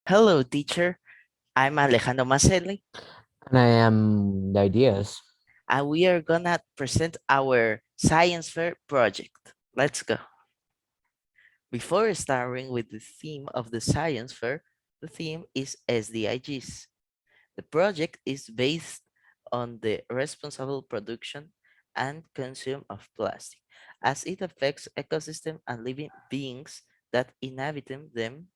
Hello, teacher. I'm Alejandro Maselli, And I am the ideas. and we are gonna present our science fair project. Let's go. Before starting with the theme of the science fair, the theme is SDGs. The project is based on the responsible production and consume of plastic, as it affects ecosystem and living beings that inhabit them.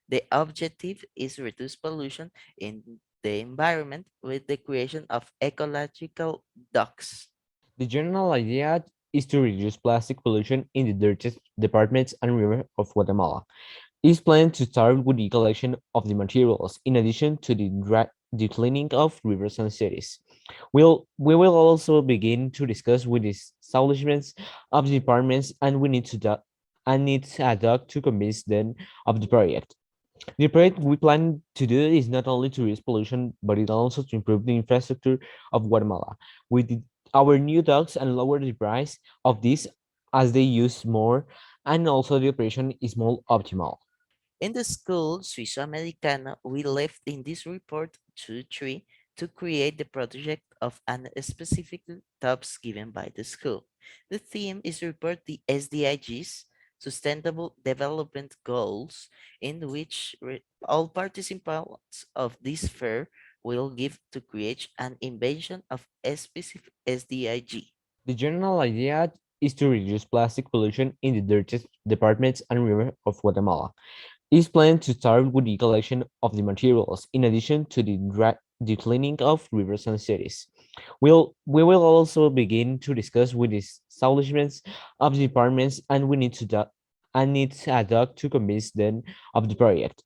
The objective is reduce pollution in the environment with the creation of ecological docks. The general idea is to reduce plastic pollution in the dirtiest departments and rivers of Guatemala. It is planned to start with the collection of the materials, in addition to the cleaning of rivers and cities. We will also begin to discuss with the establishments of the departments, and we need to and need to adopt to convince them of the project. The project we plan to do is not only to reduce pollution, but it also to improve the infrastructure of Guatemala with our new docks and lower the price of these as they use more, and also the operation is more optimal. In the school Suizo-Americano, we left in this report 2-3 to create the project of an specific topics given by the school. The theme is report the SDGs, Sustainable Development Goals, in which all participants of this fair will give to create an invention of a specific SDIG. The general idea is to reduce plastic pollution in the dirtiest departments and rivers of Guatemala. It is planned to start with the collection of the materials, in addition to the cleaning of rivers and cities. We will also begin to discuss with the establishments of the departments, and we need to and need to adopt to convince them of the project.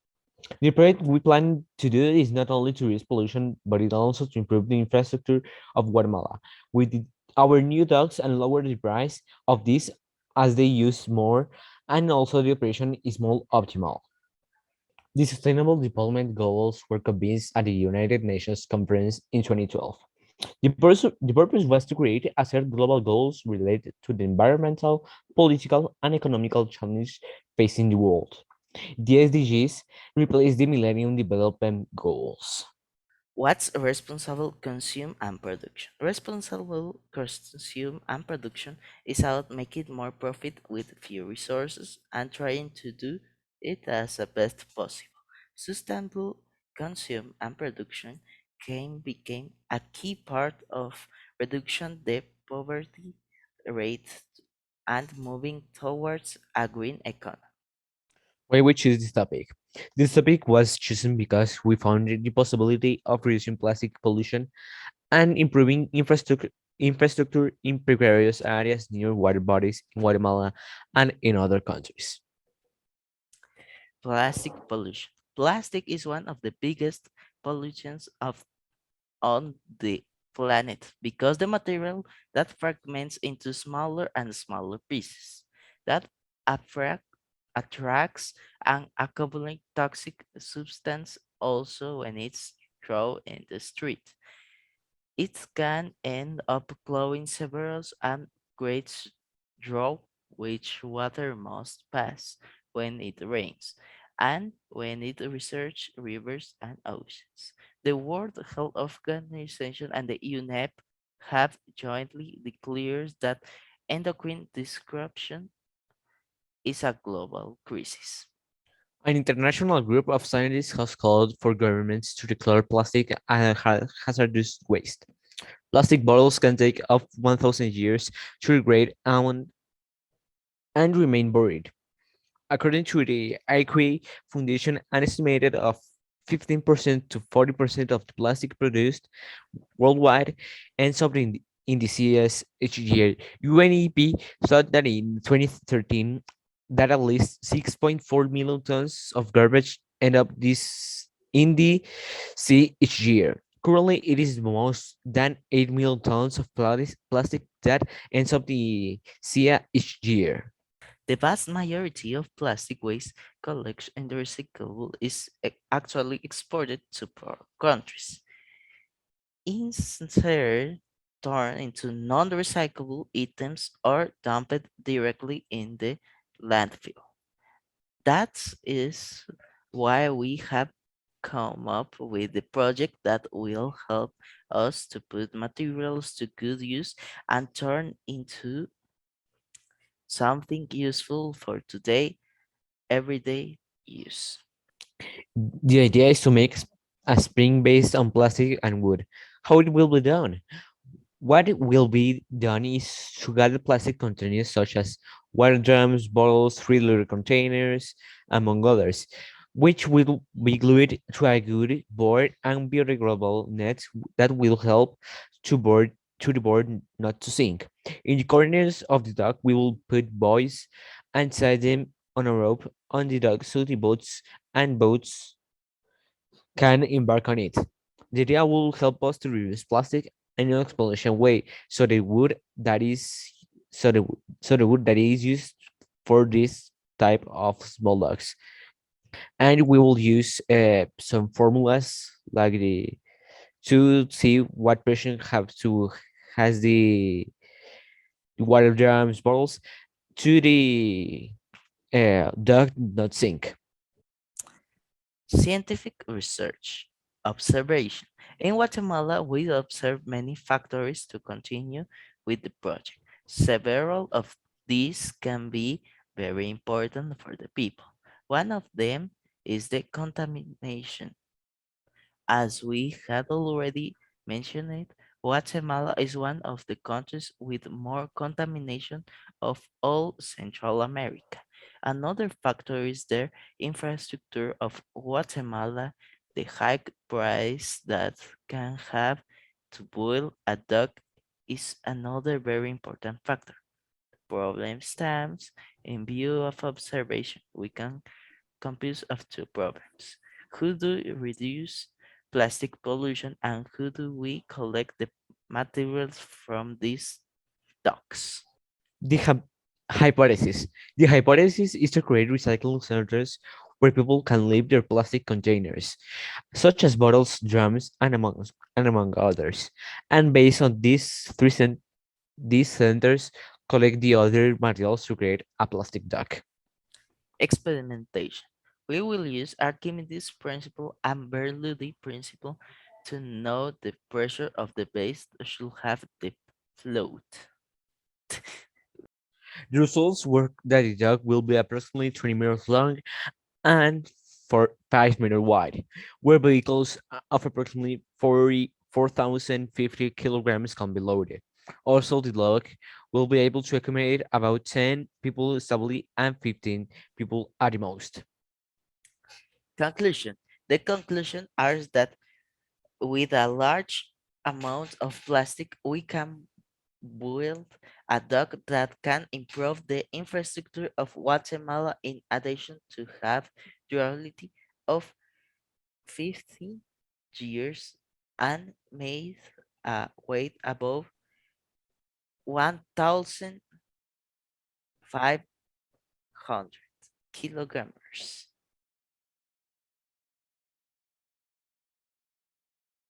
The project we plan to do is not only to reduce pollution, but it also to improve the infrastructure of Guatemala with our new docks and lower the price of these as they use more, and also the operation is more optimal. The Sustainable Development Goals were convinced at the United Nations Conference in 2012. The purpose was to create a set global goals related to the environmental, political, and economical challenges facing the world. The SDGs replaced the Millennium Development Goals. What's responsible consume and production? Responsible consume and production is about making more profit with few resources and trying to do it as the best possible. Sustainable consume and production can become a key part of reduction the poverty rate and moving towards a green economy. Why we choose this topic? This topic was chosen because we found the possibility of reducing plastic pollution and improving infrastructure in precarious areas near water bodies in Guatemala and in other countries. Plastic pollution. Plastic is one of the biggest pollutants of on the planet because the material that fragments into smaller and smaller pieces that attract, attracts and accumulate toxic substance also when it's thrown in the street. It can end up clogging several and great draw which water must pass when it rains and when it research rivers and oceans. The World Health Organization and the UNEP have jointly declared that endocrine disruption is a global crisis. An international group of scientists has called for governments to declare plastic a hazardous waste. Plastic bottles can take up 1,000 years to degrade and remain buried. According to the IQE Foundation, an estimated of 15% to 40% of the plastic produced worldwide ends up in the CS each year. UNEP thought that in 2013 that at least 6.4 million tons of garbage end up this in the sea each year. Currently, it is most than 8 million tons of plastic that ends up the sea each year. The vast majority of plastic waste collected in the recyclable is actually exported to poor countries. Instead, turned into non-recyclable items or dumped directly in the landfill. That is why we have come up with the project that will help us to put materials to good use and turn into something useful for today, everyday use. The idea is to make a spring based on plastic and wood. How it will be done? What will be done is to gather plastic containers such as water drums, bottles, 3-liter containers, among others, which will be glued to a good board and biodegradable net that will help board to the board not to sink. In the corners of the dock, we will put buoys and tie them on a rope on the dock so the boats can embark on it. The idea will help us to reduce plastic in an exploration way, so the wood that is so the wood that is used for this type of small logs, and we will use some formulas like the to see what pressure have to has the water drums bottles to the duct not sink. Scientific research, observation. In Guatemala, we observe many factories to continue with the project. Several of these can be very important for the people. One of them is the contamination. As we had already mentioned it, Guatemala is one of the countries with more contamination of all Central America. Another factor is the infrastructure of Guatemala, the high price that can have to boil a duck is another very important factor. Problem stems in view of observation. We can composed of two problems. Who do we reduce plastic pollution and who do we collect the materials from these stocks? The hypothesis. The hypothesis is to create recycling centers where people can leave their plastic containers, such as bottles, drums, and among others. And based on these centers, collect the other materials to create a plastic duck. Experimentation. We will use Archimedes' principle and Bernoulli principle to know the pressure of the base should have the float. The results were that the duck will be approximately 20 meters long and for 5 meter wide, where vehicles of approximately 4,050 kilograms can be loaded. Also, the log will be able to accommodate about 10 people stably and 15 people at the most. Conclusion. The conclusion is that with a large amount of plastic, we can build a dock that can improve the infrastructure of Guatemala in addition to have durability of 50 years and may weight above 1,500 kilograms.